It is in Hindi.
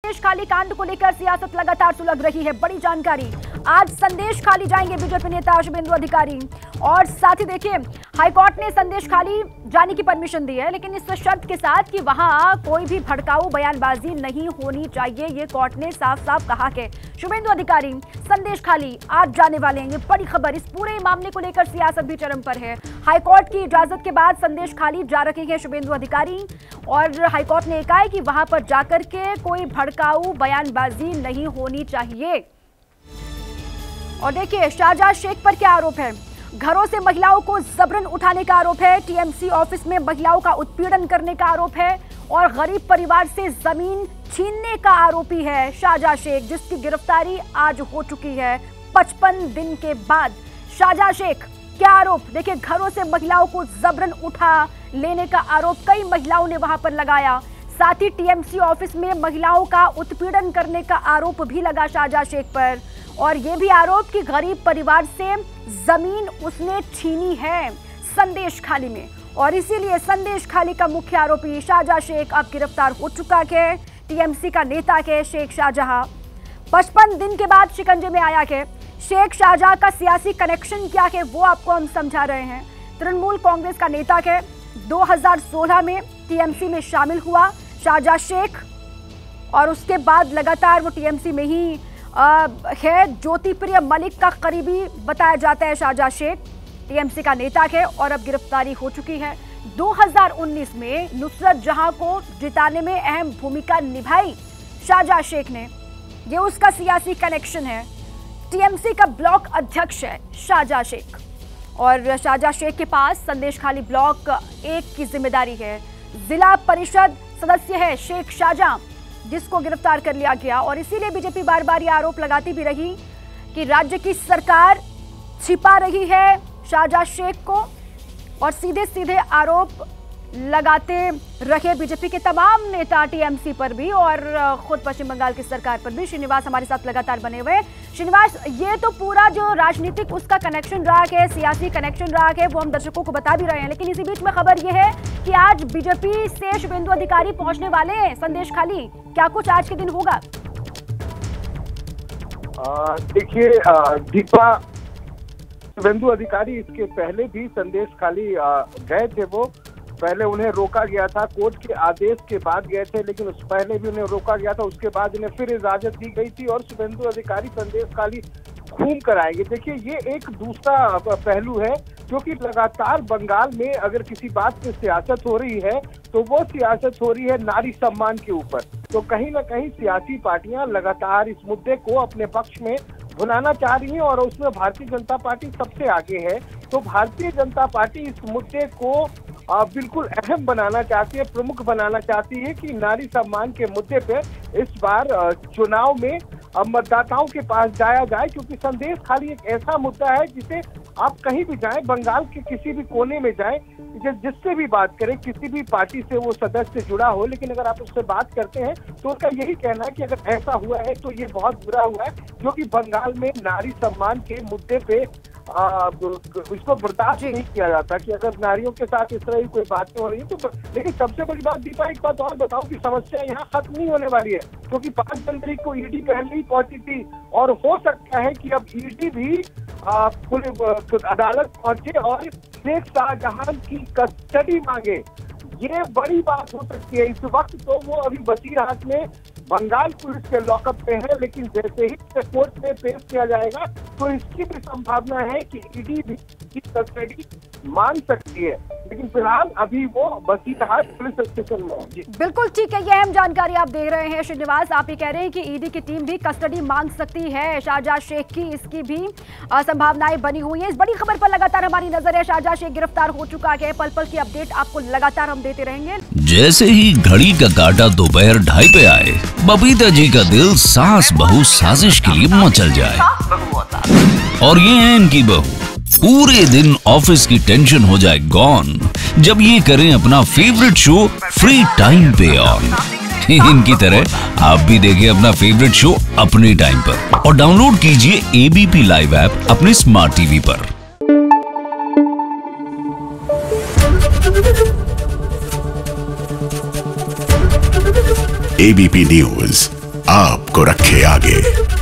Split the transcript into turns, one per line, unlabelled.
संदेश खाली कांड को लेकर सियासत लगातार सुलग रही है। बड़ी जानकारी, आज संदेश खाली जाएंगे बीजेपी नेता शुभेंदु अधिकारी और साथ ही देखिए हाईकोर्ट ने संदेश खाली जाने की परमिशन दी है, लेकिन इस शर्त के साथ कि वहां कोई भी भड़काऊ बयानबाजी नहीं होनी चाहिए। ये कोर्ट ने साफ साफ कहा कि शुभेंदु अधिकारी संदेश खाली आज जाने वाले हैं। ये बड़ी खबर, इस पूरे मामले को लेकर सियासत भी चरम पर है। हाईकोर्ट की इजाजत के बाद संदेश खाली जा रहे हैं शुभेंदु अधिकारी और हाईकोर्ट ने कहा है कि वहां पर जाकर के कोई भड़काऊ बयानबाजी नहीं होनी चाहिए। और देखिए शाहजहां शेख पर क्या आरोप है। घरों से महिलाओं को जबरन उठाने का आरोप है, टीएमसी ऑफिस में महिलाओं का उत्पीड़न करने का आरोप है और गरीब परिवार से जमीन छीनने का आरोपी है शाहजहां शेख, जिसकी गिरफ्तारी आज हो चुकी है 55 दिन के बाद। शाहजहां शेख क्या आरोप, देखिए घरों से महिलाओं को जबरन उठा लेने का आरोप कई महिलाओं ने वहां पर लगाया। साथ ही टीएमसी ऑफिस में महिलाओं का उत्पीड़न करने का आरोप भी लगा शाहजहां शेख पर और यह भी आरोप कि गरीब परिवार से जमीन उसने छीनी है संदेश खाली में और इसीलिए संदेश खाली का मुख्य आरोपी शाहजहां शेख अब गिरफ्तार हो चुका है। टीएमसी का नेता के शेख शाहजहां 55 दिन के बाद शिकंजे में आया है। शेख शाहजहां का सियासी कनेक्शन क्या है वो आपको हम समझा रहे हैं। तृणमूल कांग्रेस का नेता है, 2016 में टीएमसी में शामिल हुआ शाहजहां शेख और उसके बाद लगातार वो टीएमसी में ही है। ज्योतिप्रिय मलिक का करीबी बताया जाता है शाहजहां शेख, टीएमसी का नेता है और अब गिरफ्तारी हो चुकी है। 2019 में नुसरत जहां को जिताने में अहम भूमिका निभाई शाहजहां शेख ने, ये उसका सियासी कनेक्शन है। टीएमसी का ब्लॉक अध्यक्ष है शाहजहां शेख और शाहजहां शेख के पास संदेश खाली ब्लॉक 1 की जिम्मेदारी है। जिला परिषद सदस्य है शेख शाहजहां, जिसको गिरफ्तार कर लिया गया और इसीलिए बीजेपी बार बार ये आरोप लगाती भी रही कि राज्य की सरकार छिपा रही है शाहजहां शेख को और सीधे सीधे आरोप लगाते रहे बीजेपी के तमाम नेता टीएमसी पर भी और खुद पश्चिम बंगाल की सरकार पर भी। श्रीनिवास हमारे साथ लगातार बने हुए। श्रीनिवास, ये तो पूरा जो राजनीतिक उसका कनेक्शन रहा है, सियासी कनेक्शन रहा है, वो हम दर्शकों को बता भी रहे हैं, लेकिन इसी बीच में खबर ये है कि आज बीजेपी से शुभेंदु अधिकारी पहुंचने वाले हैं संदेश खाली। क्या कुछ आज के दिन होगा?
देखिए दीपा, शुभेंदु अधिकारी इसके पहले भी संदेश खाली गए थे। वो पहले उन्हें रोका गया था, कोर्ट के आदेश के बाद गए थे, लेकिन उस पहले भी उन्हें रोका गया था। उसके बाद इन्हें फिर इजाजत दी गई थी और शुभेंदु अधिकारी संदेश खाली घूम कर आएंगे। देखिए ये एक दूसरा पहलू है, क्योंकि लगातार बंगाल में अगर किसी बात पे सियासत हो रही है तो वो सियासत हो रही है नारी सम्मान के ऊपर। तो कहीं ना कहीं सियासी पार्टियां लगातार इस मुद्दे को अपने पक्ष में भुनाना चाह रही है और उसमें भारतीय जनता पार्टी सबसे आगे है। तो भारतीय जनता पार्टी इस मुद्दे को बिल्कुल अहम बनाना चाहती है, प्रमुख बनाना चाहती है कि नारी सम्मान के मुद्दे पे इस बार चुनाव में मतदाताओं के पास जाया जाए, क्योंकि संदेश खाली एक ऐसा मुद्दा है जिसे आप कहीं भी जाएं, बंगाल के किसी भी कोने में जाएं, जिससे भी बात करें, किसी भी पार्टी से वो सदस्य जुड़ा हो, लेकिन अगर आप उससे बात करते हैं तो उनका यही कहना है कि अगर ऐसा हुआ है तो ये बहुत बुरा हुआ है, क्योंकि बंगाल में नारी सम्मान के मुद्दे पे इसको बर्दाश्त नहीं किया जाता कि अगर नारियों के साथ इस तरह की कोई बातें हो रही है तो। लेकिन सबसे बड़ी बात दीपा, एक बात और बताऊं कि समस्या यहाँ खत्म नहीं होने वाली है, क्योंकि 5 जनवरी को ईडी पहले ही पहुंची थी और हो सकता है कि अब ईडी भी अदालत पहुंचे और शेख शाहजहां की कस्टडी मांगे। ये बड़ी बात हो सकती है। इस वक्त तो वो अभी बसीरहाट में बंगाल पुलिस के लॉकअप पे है, लेकिन जैसे ही कोर्ट में पेश किया जाएगा तो इसकी भी संभावना है कि ईडी भी की कस्टडी मांग सकती है, लेकिन फिलहाल अभी वो बसीरहाट पुलिस स्टेशन में है।
बिल्कुल ठीक है, ये अहम जानकारी आप दे रहे हैं श्रीनिवास। आप ये कह रहे हैं कि ईडी की टीम भी कस्टडी मांग सकती है शाहजहां शेख की, इसकी भी संभावनाएं बनी हुई है। इस बड़ी खबर पर लगातार हमारी नजर है। शाहजहां शेख गिरफ्तार हो चुका है, पल पल की अपडेट आपको लगातार हम देते रहेंगे।
जैसे ही घड़ी का काटा दोपहर 2:30 पे आए, बबीता जी का दिल सास बहू साजिश के लिए मचल जाए और ये है इनकी बहू। पूरे दिन ऑफिस की टेंशन हो जाए गॉन जब ये करें अपना फेवरेट शो फ्री टाइम पे ऑन। इनकी तरह आप भी देखें अपना फेवरेट शो अपने टाइम पर और डाउनलोड कीजिए एबीपी लाइव ऐप अपने स्मार्ट टीवी पर।
एबीपी न्यूज आपको रखे आगे।